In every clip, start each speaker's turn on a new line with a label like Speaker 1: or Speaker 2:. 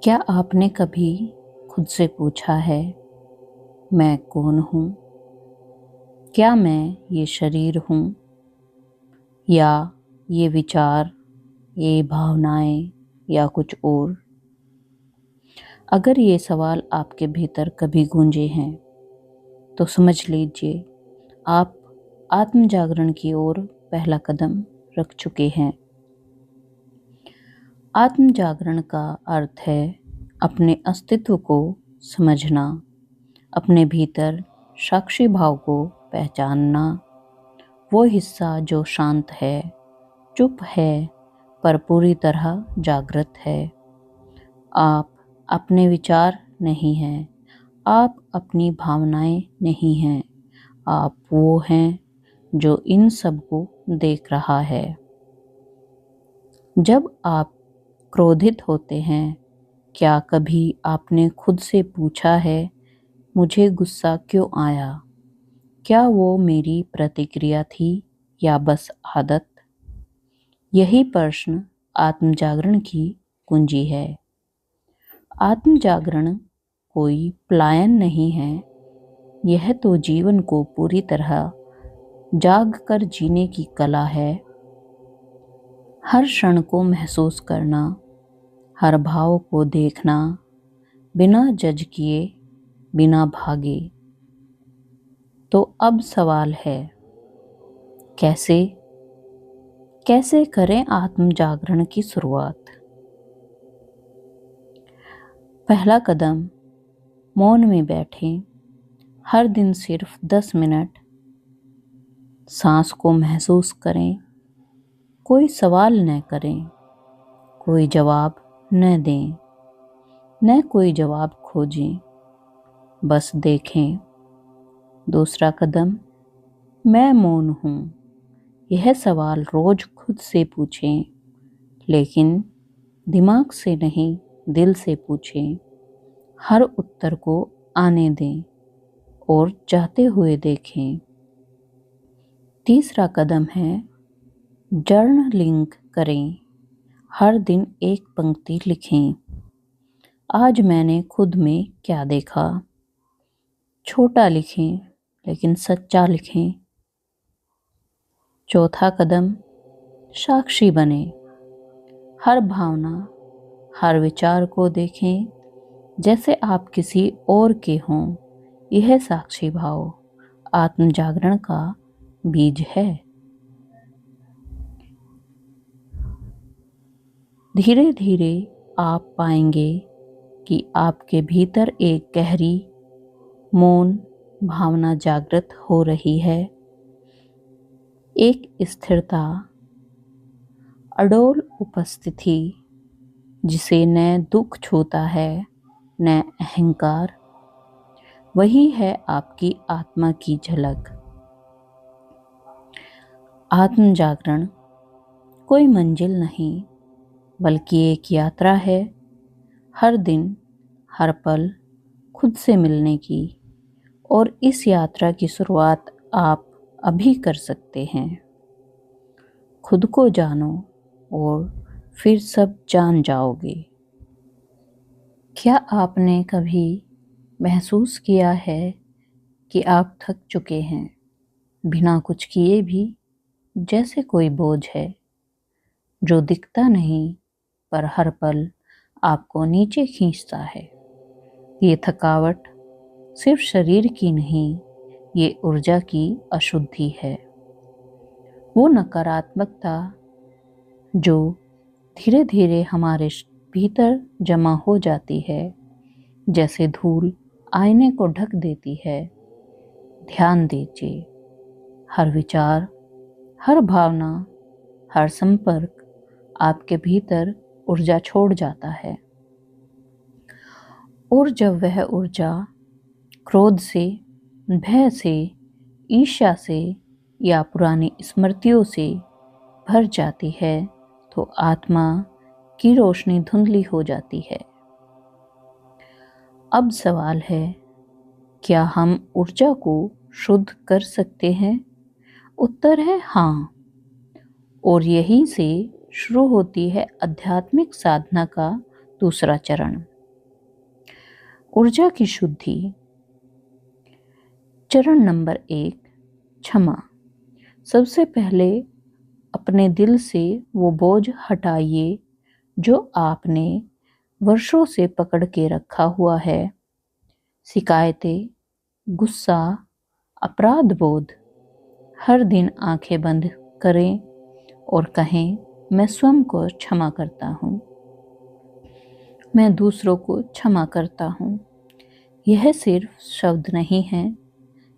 Speaker 1: क्या आपने कभी खुद से पूछा है, मैं कौन हूँ? क्या मैं ये शरीर हूँ या ये विचार, ये भावनाएं या कुछ और? अगर ये सवाल आपके भीतर कभी गूंजे हैं तो समझ लीजिए आप आत्म जागरण की ओर पहला कदम रख चुके हैं। आत्म जागरण का अर्थ है अपने अस्तित्व को समझना, अपने भीतर साक्षी भाव को पहचानना, वो हिस्सा जो शांत है, चुप है, पर पूरी तरह जागृत है। आप अपने विचार नहीं हैं, आप अपनी भावनाएं नहीं हैं, आप वो हैं जो इन सब को देख रहा है। जब आप क्रोधित होते हैं, क्या कभी आपने खुद से पूछा है, मुझे गुस्सा क्यों आया? क्या वो मेरी प्रतिक्रिया थी या बस आदत? यही प्रश्न आत्मजागरण की कुंजी है। आत्मजागरण कोई पलायन नहीं है, यह तो जीवन को पूरी तरह जाग कर जीने की कला है। हर क्षण को महसूस करना, हर भाव को देखना, बिना जज किए, बिना भागे। तो अब सवाल है, कैसे कैसे करें आत्म जागरण की शुरुआत? पहला कदम, मौन में बैठें। हर दिन सिर्फ 10 मिनट सांस को महसूस करें। कोई सवाल न करें, कोई जवाब न दें, न कोई जवाब खोजें, बस देखें। दूसरा कदम, मैं मौन हूँ। यह सवाल रोज खुद से पूछें, लेकिन दिमाग से नहीं, दिल से पूछें। हर उत्तर को आने दें और चाहते हुए देखें। तीसरा कदम है जर्नलिंग करें। हर दिन एक पंक्ति लिखें, आज मैंने खुद में क्या देखा। छोटा लिखें लेकिन सच्चा लिखें। चौथा कदम, साक्षी बने। हर भावना, हर विचार को देखें जैसे आप किसी और के हों। यह साक्षी भाव आत्म जागरण का बीज है। धीरे धीरे आप पाएंगे कि आपके भीतर एक गहरी मौन भावना जागृत हो रही है। एक स्थिरता, अडोल उपस्थिति जिसे न दुख छूता है न अहंकार। वही है आपकी आत्मा की झलक। आत्म जागरण कोई मंजिल नहीं, बल्कि एक यात्रा है। हर दिन, हर पल खुद से मिलने की, और इस यात्रा की शुरुआत आप अभी कर सकते हैं। खुद को जानो और फिर सब जान जाओगे। क्या आपने कभी महसूस किया है कि आप थक चुके हैं, बिना कुछ किए भी? जैसे कोई बोझ है जो दिखता नहीं पर हर पल आपको नीचे खींचता है। ये थकावट सिर्फ शरीर की नहीं, ये ऊर्जा की अशुद्धि है। वो नकारात्मकता जो धीरे धीरे हमारे भीतर जमा हो जाती है, जैसे धूल आईने को ढक देती है। ध्यान दीजिए, हर विचार, हर भावना, हर संपर्क आपके भीतर ऊर्जा छोड़ जाता है। और जब वह ऊर्जा क्रोध से, भय से, ईर्ष्या से या पुरानी स्मृतियों से भर जाती है, तो आत्मा की रोशनी धुंधली हो जाती है। अब सवाल है, क्या हम ऊर्जा को शुद्ध कर सकते हैं? उत्तर है हाँ। और यहीं से शुरू होती है आध्यात्मिक साधना का दूसरा चरण। ऊर्जा की शुद्धि। चरण नंबर 1, क्षमा। सबसे पहले अपने दिल से वो बोझ हटाइए जो आपने वर्षों से पकड़ के रखा हुआ है। शिकायतें, गुस्सा, अपराध बोध। हर दिन आंखें बंद करें और कहें, मैं स्वयं को क्षमा करता हूँ, मैं दूसरों को क्षमा करता हूँ। यह सिर्फ शब्द नहीं हैं,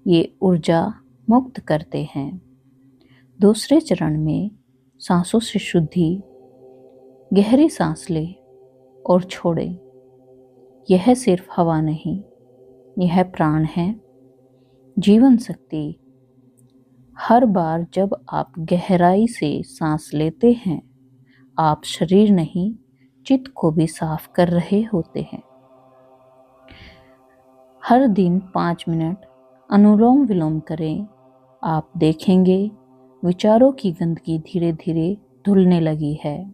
Speaker 1: ये ऊर्जा मुक्त करते हैं। दूसरे चरण में सांसों से शुद्धि। गहरी सांस लें और छोड़ें। यह सिर्फ हवा नहीं, यह प्राण है, जीवन शक्ति। हर बार जब आप गहराई से सांस लेते हैं, आप शरीर नहीं, चित्त को भी साफ कर रहे होते हैं। हर दिन 5 मिनट अनुलोम विलोम करें। आप देखेंगे विचारों की गंदगी धीरे धीरे धुलने लगी है।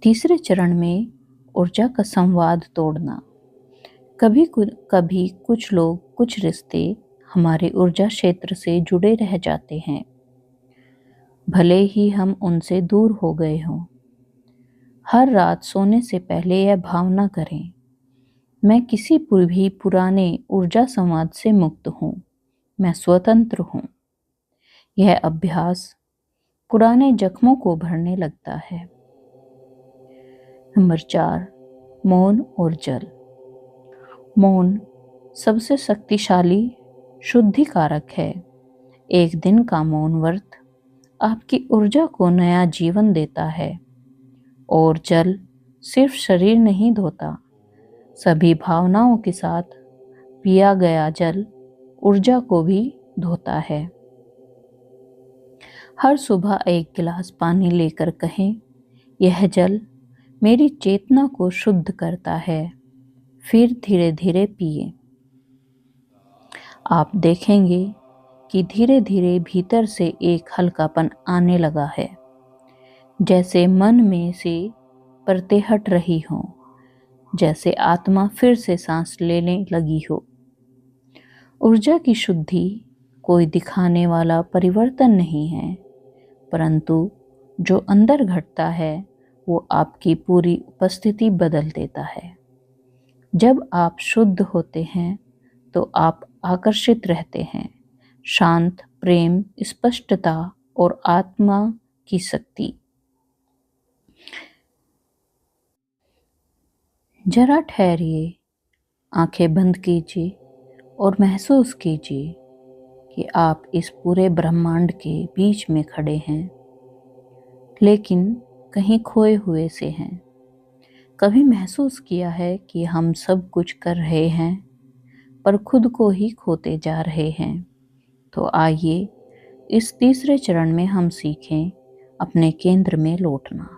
Speaker 1: तीसरे चरण में ऊर्जा का संवाद तोड़ना। कभी कुछ लोग, कुछ रिश्ते हमारे ऊर्जा क्षेत्र से जुड़े रह जाते हैं, भले ही हम उनसे दूर हो गए हों। हर रात सोने से पहले यह भावना करें, मैं किसी भी पुराने ऊर्जा संवाद से मुक्त हूँ, मैं स्वतंत्र हूँ। यह अभ्यास पुराने जख्मों को भरने लगता है। नंबर 4, मौन और जल। मौन सबसे शक्तिशाली शुद्धिकारक है। एक दिन का मौन व्रत आपकी ऊर्जा को नया जीवन देता है। और जल सिर्फ शरीर नहीं धोता, सभी भावनाओं के साथ पिया गया जल ऊर्जा को भी धोता है। हर सुबह एक गिलास पानी लेकर कहें, यह जल मेरी चेतना को शुद्ध करता है। फिर धीरे धीरे पिए। आप देखेंगे कि धीरे धीरे भीतर से एक हल्कापन आने लगा है, जैसे मन में से परतें हट रही हों, जैसे आत्मा फिर से सांस लेने लगी हो। ऊर्जा की शुद्धि कोई दिखाने वाला परिवर्तन नहीं है, परंतु जो अंदर घटता है वो आपकी पूरी उपस्थिति बदल देता है। जब आप शुद्ध होते हैं तो आप आकर्षित रहते हैं। शांत, प्रेम, स्पष्टता और आत्मा की शक्ति। जरा ठहरिए, आंखें बंद कीजिए और महसूस कीजिए कि आप इस पूरे ब्रह्मांड के बीच में खड़े हैं, लेकिन कहीं खोए हुए से हैं। कभी महसूस किया है कि हम सब कुछ कर रहे हैं पर खुद को ही खोते जा रहे हैं? तो आइए इस तीसरे चरण में हम सीखें अपने केंद्र में लौटना।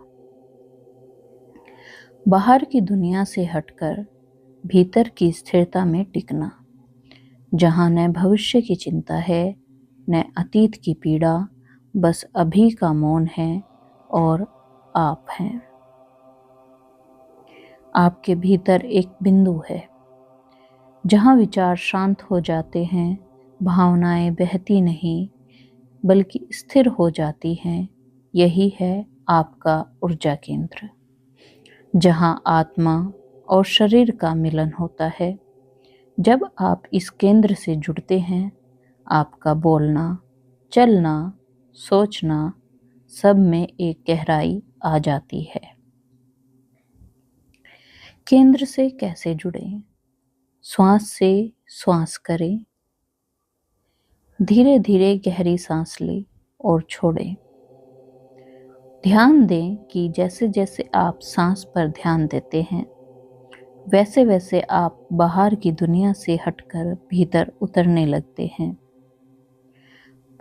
Speaker 1: बाहर की दुनिया से हटकर भीतर की स्थिरता में टिकना, जहाँ न भविष्य की चिंता है न अतीत की पीड़ा, बस अभी का मौन है और आप हैं। आपके भीतर एक बिंदु है जहाँ विचार शांत हो जाते हैं, भावनाएं बहती नहीं बल्कि स्थिर हो जाती हैं। यही है आपका ऊर्जा केंद्र, जहाँ आत्मा और शरीर का मिलन होता है। जब आप इस केंद्र से जुड़ते हैं, आपका बोलना, चलना, सोचना सब में एक गहराई आ जाती है। केंद्र से कैसे जुड़ें? श्वास से श्वास करें। धीरे धीरे गहरी सांस लें और छोड़ें। ध्यान दें कि जैसे जैसे आप सांस पर ध्यान देते हैं, वैसे वैसे आप बाहर की दुनिया से हटकर भीतर उतरने लगते हैं।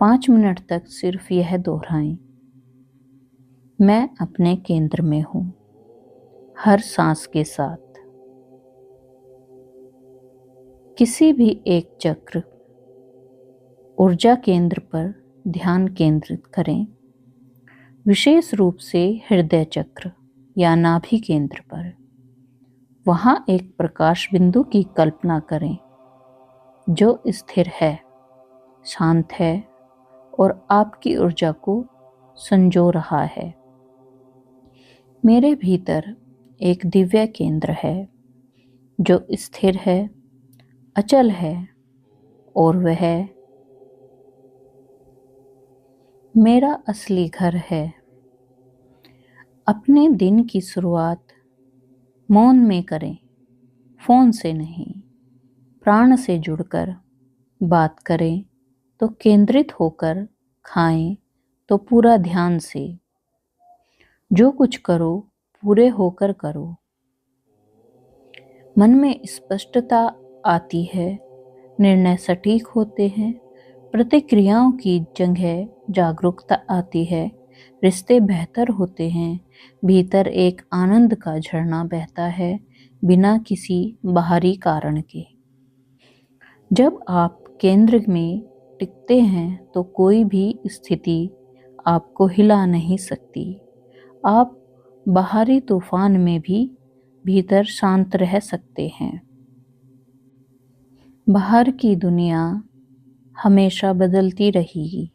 Speaker 1: 5 मिनट तक सिर्फ यह दोहराएं, मैं अपने केंद्र में हूँ, हर सांस के साथ। किसी भी एक चक्र, ऊर्जा केंद्र पर ध्यान केंद्रित करें, विशेष रूप से हृदय चक्र या नाभि केंद्र पर। वहां एक प्रकाश बिंदु की कल्पना करें जो स्थिर है, शांत है और आपकी ऊर्जा को संजो रहा है। मेरे भीतर एक दिव्य केंद्र है जो स्थिर है, अचल है और वह मेरा असली घर है। अपने दिन की शुरुआत मौन में करें, फोन से नहीं। प्राण से जुड़कर बात करें तो केंद्रित होकर, खाएं तो पूरा ध्यान से। जो कुछ करो पूरे होकर करो। मन में स्पष्टता आती है, निर्णय सटीक होते हैं, प्रतिक्रियाओं की जगह जागरूकता आती है, रिश्ते बेहतर होते हैं, भीतर एक आनंद का झरना बहता है बिना किसी बाहरी कारण के। जब आप केंद्र में टिकते हैं तो कोई भी स्थिति आपको हिला नहीं सकती। आप बाहरी तूफान में भी भीतर शांत रह सकते हैं। बाहर की दुनिया हमेशा बदलती रहेगी,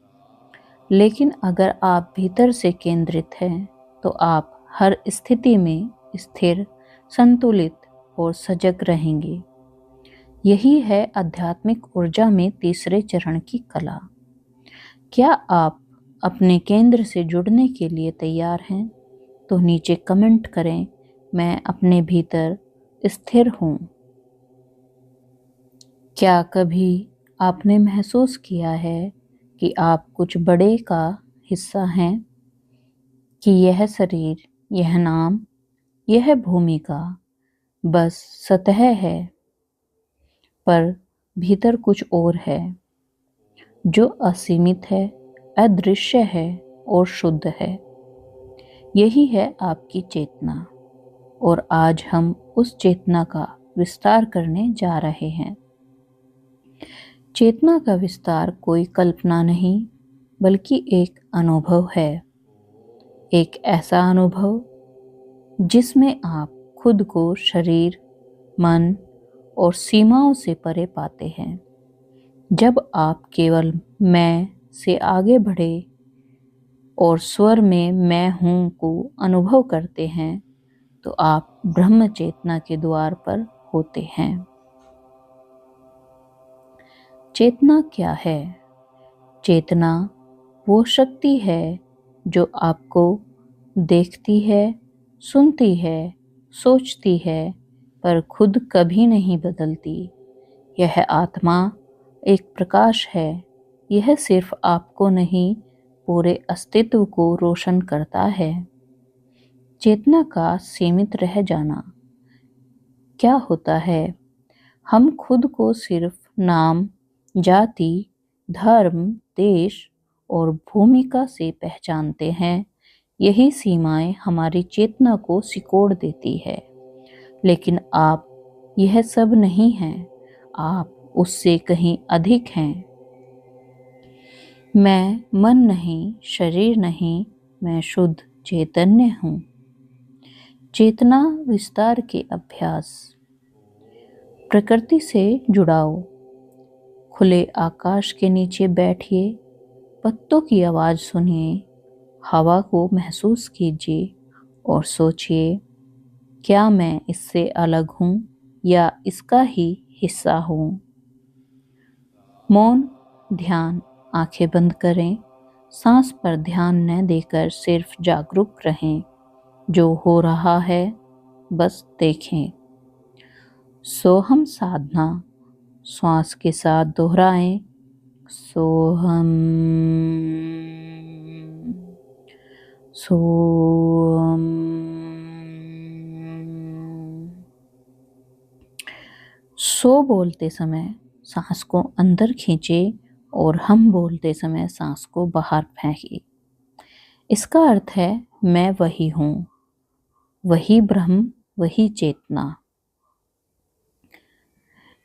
Speaker 1: लेकिन अगर आप भीतर से केंद्रित हैं तो आप हर स्थिति में स्थिर, संतुलित और सजग रहेंगे। यही है आध्यात्मिक ऊर्जा में तीसरे चरण की कला। क्या आप अपने केंद्र से जुड़ने के लिए तैयार हैं? तो नीचे कमेंट करें, मैं अपने भीतर स्थिर हूँ। क्या कभी आपने महसूस किया है कि आप कुछ बड़े का हिस्सा हैं? कि यह शरीर, यह नाम, यह भूमिका बस सतह है, पर भीतर कुछ और है जो असीमित है, अदृश्य है और शुद्ध है। यही है आपकी चेतना, और आज हम उस चेतना का विस्तार करने जा रहे हैं। चेतना का विस्तार कोई कल्पना नहीं, बल्कि एक अनुभव है। एक ऐसा अनुभव जिसमें आप खुद को शरीर, मन और सीमाओं से परे पाते हैं। जब आप केवल मैं से आगे बढ़े और स्वर में मैं हूँ को अनुभव करते हैं, तो आप ब्रह्म चेतना के द्वार पर होते हैं। चेतना क्या है? चेतना वो शक्ति है जो आपको देखती है, सुनती है, सोचती है, पर खुद कभी नहीं बदलती। यह आत्मा एक प्रकाश है। यह सिर्फ आपको नहीं, पूरे अस्तित्व को रोशन करता है। चेतना का सीमित रह जाना क्या होता है? हम खुद को सिर्फ नाम, जाति, धर्म, देश और भूमिका से पहचानते हैं। यही सीमाएं हमारी चेतना को सिकोड़ देती है। लेकिन आप यह सब नहीं हैं, आप उससे कहीं अधिक हैं। मैं मन नहीं, शरीर नहीं, मैं शुद्ध चैतन्य हूँ। चेतना विस्तार के अभ्यास। प्रकृति से जुड़ाओ। खुले आकाश के नीचे बैठिए, पत्तों की आवाज़ सुनिए, हवा को महसूस कीजिए और सोचिए, क्या मैं इससे अलग हूँ या इसका ही हिस्सा हूँ? मौन ध्यान। आंखें बंद करें, सांस पर ध्यान न देकर सिर्फ जागरूक रहें। जो हो रहा है बस देखें। सोहम साधना। श्वास के साथ दोहराएं, सोहम, सोहम। सो बोलते समय सांस को अंदर खींचे और हम बोलते समय सांस को बाहर फेंके। इसका अर्थ है मैं वही हूँ, वही ब्रह्म, वही चेतना।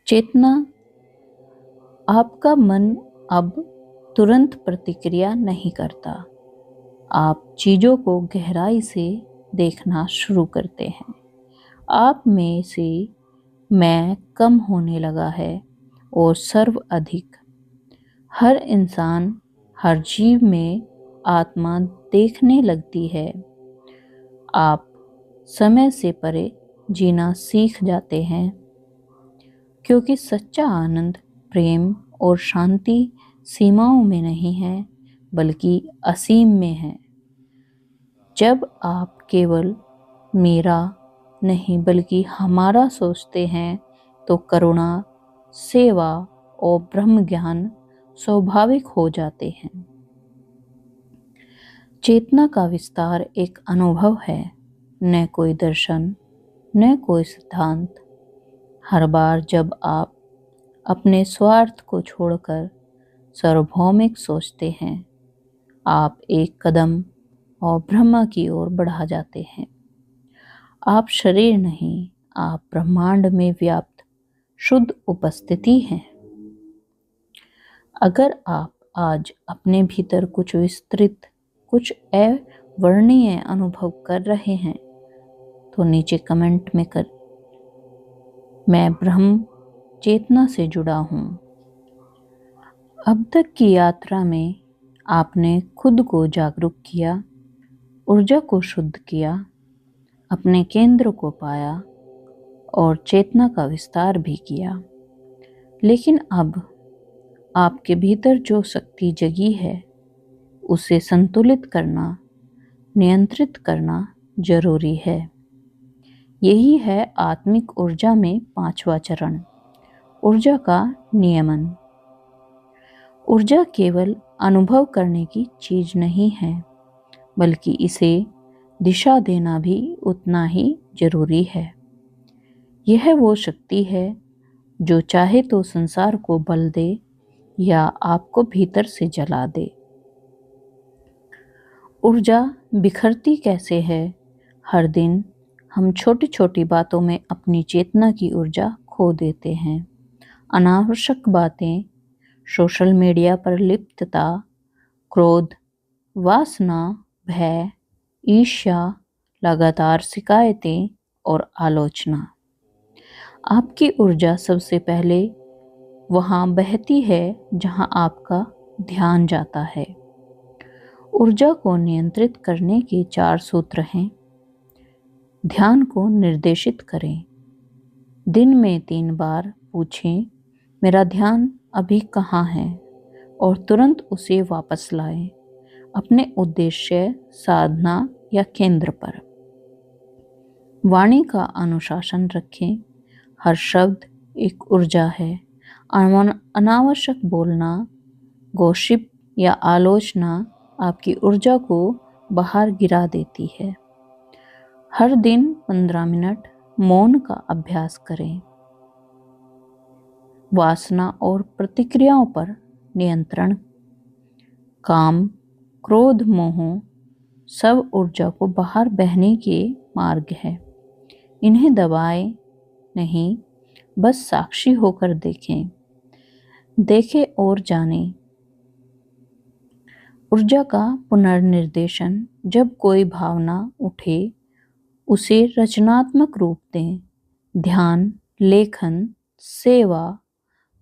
Speaker 1: चेतना। आपका मन अब तुरंत प्रतिक्रिया नहीं करता। आप चीज़ों को गहराई से देखना शुरू करते हैं। आप में से मैं कम होने लगा है और सर्व अधिक। हर इंसान, हर जीव में आत्मा देखने लगती है। आप समय से परे जीना सीख जाते हैं, क्योंकि सच्चा आनंद, प्रेम और शांति सीमाओं में नहीं है, बल्कि असीम में है। जब आप केवल मेरा नहीं बल्कि हमारा सोचते हैं, तो करुणा, सेवा और ब्रह्म ज्ञान स्वाभाविक हो जाते हैं। चेतना का विस्तार एक अनुभव है, न कोई दर्शन, न कोई सिद्धांत। हर बार जब आप अपने स्वार्थ को छोड़कर सार्वभौमिक सोचते हैं, आप एक कदम और ब्रह्म की ओर बढ़ा जाते हैं। आप शरीर नहीं, आप ब्रह्मांड में व्याप्त शुद्ध उपस्थिति हैं। अगर आप आज अपने भीतर कुछ विस्तृत, कुछ अवर्णनीय अनुभव कर रहे हैं, तो नीचे कमेंट में कर, मैं ब्रह्म चेतना से जुड़ा हूँ। अब तक की यात्रा में आपने खुद को जागरूक किया, ऊर्जा को शुद्ध किया, अपने केंद्र को पाया और चेतना का विस्तार भी किया। लेकिन अब आपके भीतर जो शक्ति जगी है, उसे संतुलित करना, नियंत्रित करना जरूरी है। यही है आत्मिक ऊर्जा में 5वां चरण, ऊर्जा का नियमन। ऊर्जा केवल अनुभव करने की चीज नहीं है, बल्कि इसे दिशा देना भी उतना ही जरूरी है। यह वो शक्ति है जो चाहे तो संसार को बल दे या आपको भीतर से जला दे। ऊर्जा बिखरती कैसे है? हर दिन हम छोटी छोटी बातों में अपनी चेतना की ऊर्जा खो देते हैं। अनावश्यक बातें, सोशल मीडिया पर लिप्तता, क्रोध, वासना, भय, ईर्ष्या, लगातार शिकायतें और आलोचना। आपकी ऊर्जा सबसे पहले वहाँ बहती है जहाँ आपका ध्यान जाता है। ऊर्जा को नियंत्रित करने के 4 सूत्र हैं। ध्यान को निर्देशित करें। दिन में 3 बार पूछें, मेरा ध्यान अभी कहाँ है, और तुरंत उसे वापस लाएं, अपने उद्देश्य, साधना या केंद्र पर। वाणी का अनुशासन रखें। हर शब्द एक ऊर्जा है। अनावश्यक बोलना, गॉसिप या आलोचना आपकी ऊर्जा को बाहर गिरा देती है। हर दिन 15 मिनट मौन का अभ्यास करें। वासना और प्रतिक्रियाओं पर नियंत्रण। काम, क्रोध, मोह सब ऊर्जा को बाहर बहने के मार्ग है। इन्हें दबाएं नहीं, बस साक्षी होकर देखें और जानें। ऊर्जा का पुनर्निर्देशन। जब कोई भावना उठे, उसे रचनात्मक रूप दें। ध्यान, लेखन, सेवा,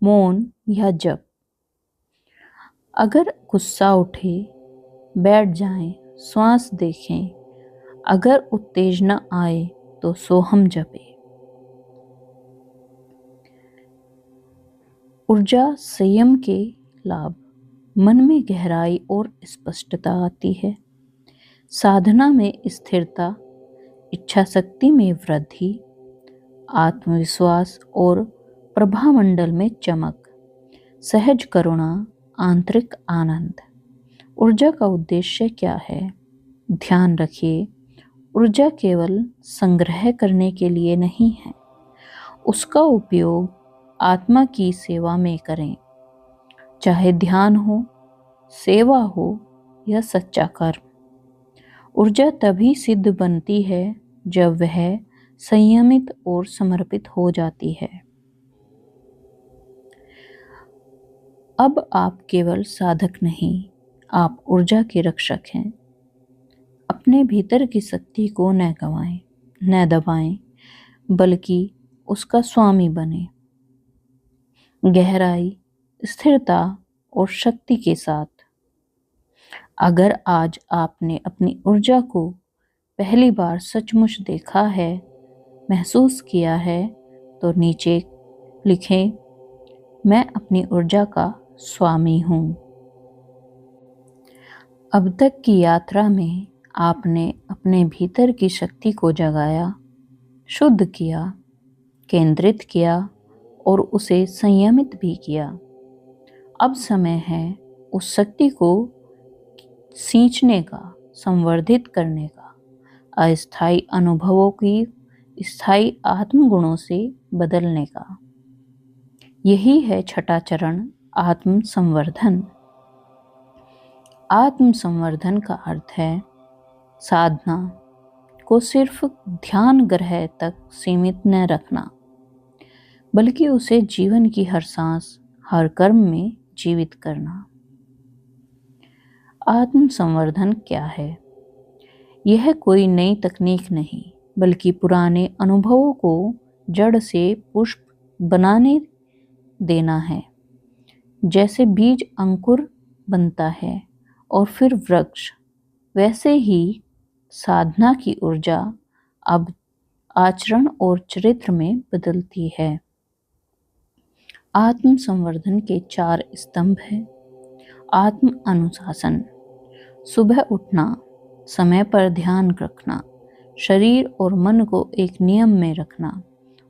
Speaker 1: मौन या जप। अगर गुस्सा उठे, बैठ जाएं, श्वास देखें। अगर उत्तेजना आए तो सोहम जपें। ऊर्जा संयम के लाभ। मन में गहराई और स्पष्टता आती है। साधना में स्थिरता, इच्छा शक्ति में वृद्धि, आत्मविश्वास और प्रभामंडल में चमक, सहज करुणा, आंतरिक आनंद। ऊर्जा का उद्देश्य क्या है? ध्यान रखिए, ऊर्जा केवल संग्रह करने के लिए नहीं है। उसका उपयोग आत्मा की सेवा में करें, चाहे ध्यान हो, सेवा हो या सच्चा कर्म। ऊर्जा तभी सिद्ध बनती है जब वह संयमित और समर्पित हो जाती है। अब आप केवल साधक नहीं, आप ऊर्जा के रक्षक हैं। अपने भीतर की शक्ति को न गवाएं, न दबाएं, बल्कि उसका स्वामी बने। गहराई, स्थिरता और शक्ति के साथ। अगर आज आपने अपनी ऊर्जा को पहली बार सचमुच देखा है, महसूस किया है, तो नीचे लिखें, मैं अपनी ऊर्जा का स्वामी हूँ। अब तक की यात्रा में आपने अपने भीतर की शक्ति को जगाया, शुद्ध किया, केंद्रित किया और उसे संयमित भी किया। अब समय है उस शक्ति को सींचने का, संवर्धित करने का, अस्थायी अनुभवों की स्थायी आत्मगुणों से बदलने का। यही है छठा चरण, आत्म संवर्धन। आत्म संवर्धन का अर्थ है साधना को सिर्फ ध्यान ग्रह तक सीमित न रखना, बल्कि उसे जीवन की हर सांस, हर कर्म में जीवित करना। आत्म संवर्धन क्या है? यह कोई नई तकनीक नहीं, बल्कि पुराने अनुभवों को जड़ से पुष्प बनाने देना है। जैसे बीज अंकुर बनता है और फिर वृक्ष, वैसे ही साधना की ऊर्जा अब आचरण और चरित्र में बदलती है। आत्म संवर्धन के 4 स्तंभ हैं। आत्म अनुशासन, सुबह उठना, समय पर ध्यान रखना, शरीर और मन को एक नियम में रखना,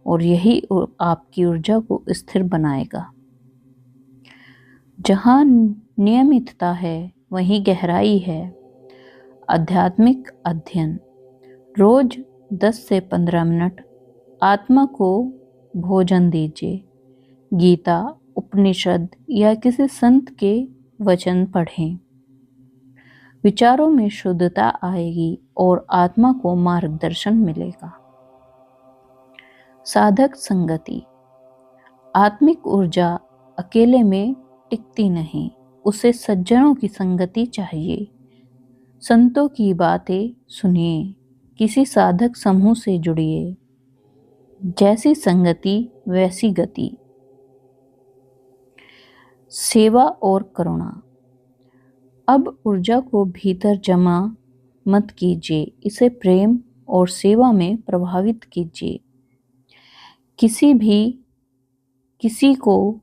Speaker 1: और यही आपकी ऊर्जा को स्थिर बनाएगा। जहाँ नियमितता है वहीं गहराई है। आध्यात्मिक अध्ययन, रोज 10 से 15 मिनट आत्मा को भोजन दीजिए। गीता, उपनिषद या किसी संत के वचन पढ़ें। विचारों में शुद्धता आएगी और आत्मा को मार्गदर्शन मिलेगा। साधक संगति, आत्मिक ऊर्जा अकेले में टिकती नहीं, उसे सज्जनों की संगति चाहिए। संतों की बातें सुनिए, किसी साधक समूह से जुड़िए। जैसी संगति वैसी गति। सेवा और करुणा, अब ऊर्जा को भीतर जमा मत कीजिए, इसे प्रेम और सेवा में प्रभावित कीजिए। किसी को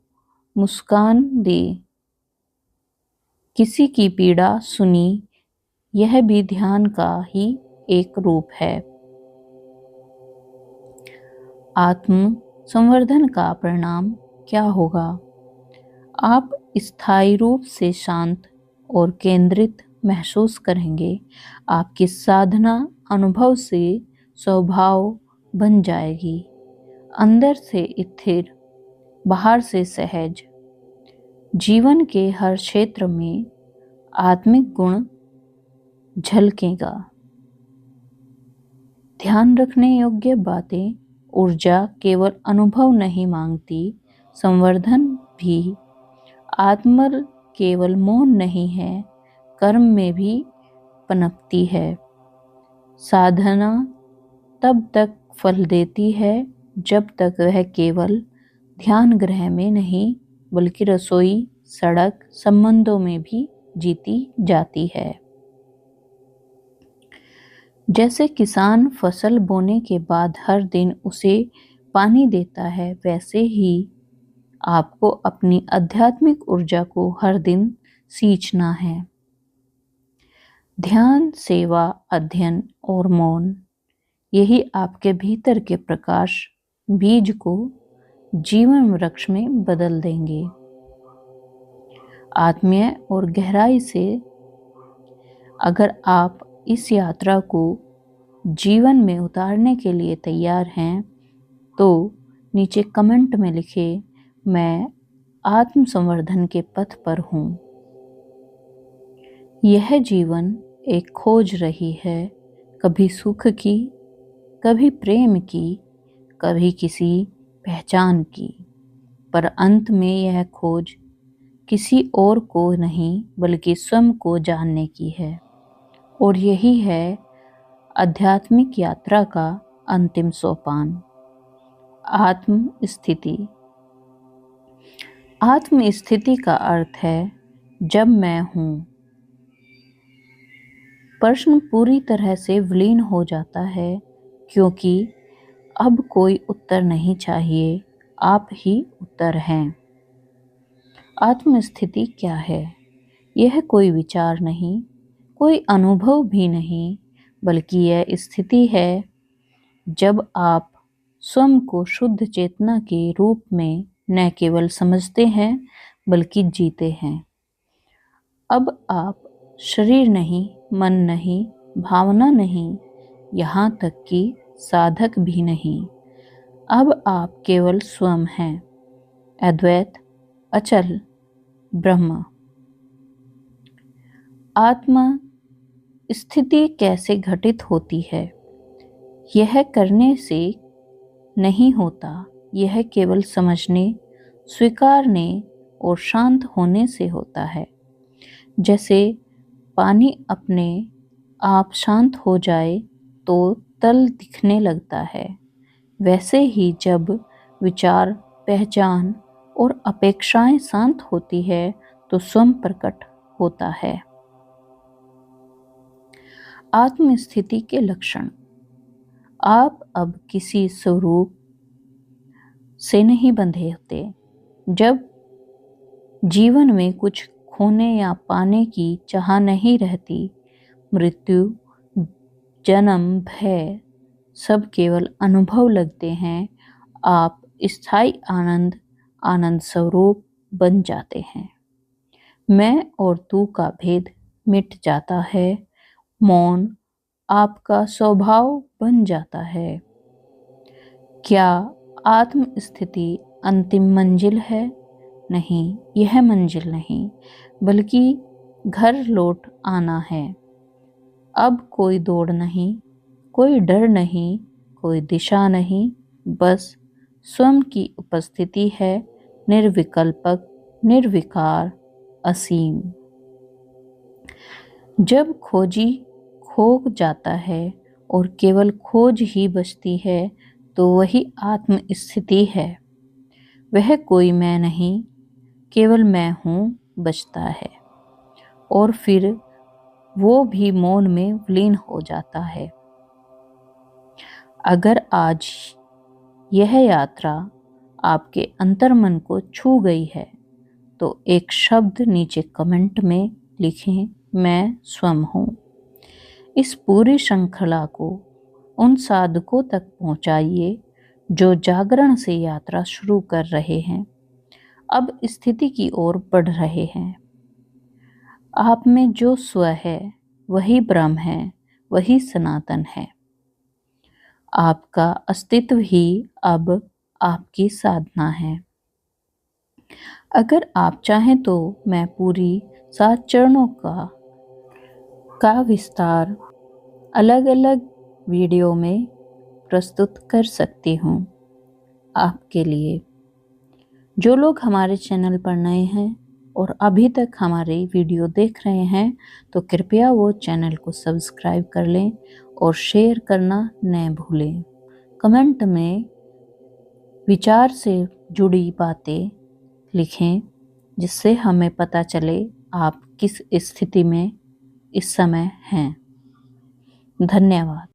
Speaker 1: मुस्कान दे, किसी की पीड़ा सुनी, यह भी ध्यान का ही एक रूप है। आत्म संवर्धन का परिणाम क्या होगा? आप स्थायी रूप से शांत और केंद्रित महसूस करेंगे। आपकी साधना अनुभव से स्वभाव बन जाएगी, अंदर से स्थिर, बाहर से सहज। जीवन के हर क्षेत्र में आत्मिक गुण झलकेगा। ध्यान रखने योग्य बातें, ऊर्जा केवल अनुभव नहीं मांगती, संवर्धन भी। आत्मा केवल मौन नहीं है, कर्म में भी पनपती है। साधना तब तक फल देती है जब तक वह केवल ध्यान ग्रह में नहीं, बल्कि रसोई, सड़क, संबंधों में भी जीती जाती है। जैसे किसान फसल बोने के बाद हर दिन उसे पानी देता है, वैसे ही आपको अपनी आध्यात्मिक ऊर्जा को हर दिन सींचना है। ध्यान, सेवा, अध्ययन और मौन, यही आपके भीतर के प्रकाश बीज को जीवन वृक्ष में बदल देंगे। आत्मीय और गहराई से अगर आप इस यात्रा को जीवन में उतारने के लिए तैयार हैं, तो नीचे कमेंट में लिखें, मैं आत्म संवर्धन के पथ पर हूँ। यह जीवन एक खोज रही है, कभी सुख की, कभी प्रेम की, कभी किसी पहचान की, पर अंत में यह खोज किसी और को नहीं, बल्कि स्वयं को जानने की है। और यही है आध्यात्मिक यात्रा का अंतिम सोपान। आत्म स्थिति। आत्म स्थिति का अर्थ है जब मैं हूँ। प्रश्न पूरी तरह से विलीन हो जाता है क्योंकि अब कोई उत्तर नहीं चाहिए, आप ही उत्तर हैं। आत्म स्थिति क्या है? यह कोई विचार नहीं, कोई अनुभव भी नहीं, बल्कि यह स्थिति है जब आप स्वयं को शुद्ध चेतना के रूप में न केवल समझते हैं बल्कि जीते हैं। अब आप शरीर नहीं, मन नहीं, भावना नहीं, यहाँ तक कि साधक भी नहीं। अब आप केवल स्वयं हैं, अद्वैत, अचल, ब्रह्म। आत्मा स्थिति कैसे घटित होती है? यह करने से नहीं होता, यह केवल समझने, स्वीकारने और शांत होने से होता है। जैसे पानी अपने आप शांत हो जाए तो तल दिखने लगता है, वैसे ही जब विचार, पहचान और अपेक्षाएं शांत होती है तो स्वयं प्रकट होता है। आत्म स्थिति के लक्षण। आप अब किसी स्वरूप से नहीं बंधे होते। जब जीवन में कुछ खोने या पाने की चाह नहीं रहती, मृत्यु, जन्म, भय सब केवल अनुभव लगते हैं, आप स्थायी आनंद, आनंद स्वरूप बन जाते हैं। मैं और तू का भेद मिट जाता है, मौन आपका स्वभाव बन जाता है। क्या आत्म स्थिति अंतिम मंजिल है? नहीं, यह मंजिल नहीं, बल्कि घर लौट आना है। अब कोई दौड़ नहीं, कोई डर नहीं, कोई दिशा नहीं, बस स्वयं की उपस्थिति है, निर्विकल्पक, निर्विकार, असीम। जब खोजी खो जाता है और केवल खोज ही बचती है तो वही आत्म स्थिति है। वह कोई मैं नहीं, केवल मैं हूँ बचता है, और फिर वो भी मौन में विलीन हो जाता है। अगर आज यह यात्रा आपके अंतर्मन को छू गई है तो एक शब्द नीचे कमेंट में लिखें, मैं स्वयं हूँ। इस पूरी श्रृंखला को उन साधकों तक पहुँचाइए जो जागरण से यात्रा शुरू कर रहे हैं, अब स्थिति की ओर बढ़ रहे हैं। आप में जो स्व है वही ब्रह्म है, वही सनातन है। आपका अस्तित्व ही अब आपकी साधना है। अगर आप चाहें तो मैं पूरी 7 चरणों का विस्तार अलग अलग वीडियो में प्रस्तुत कर सकती हूँ आपके लिए। जो लोग हमारे चैनल पर नए हैं और अभी तक हमारे वीडियो देख रहे हैं तो कृपया वो चैनल को सब्सक्राइब कर लें और शेयर करना न भूलें। कमेंट में विचार से जुड़ी बातें लिखें जिससे हमें पता चले आप किस स्थिति में इस समय हैं। धन्यवाद।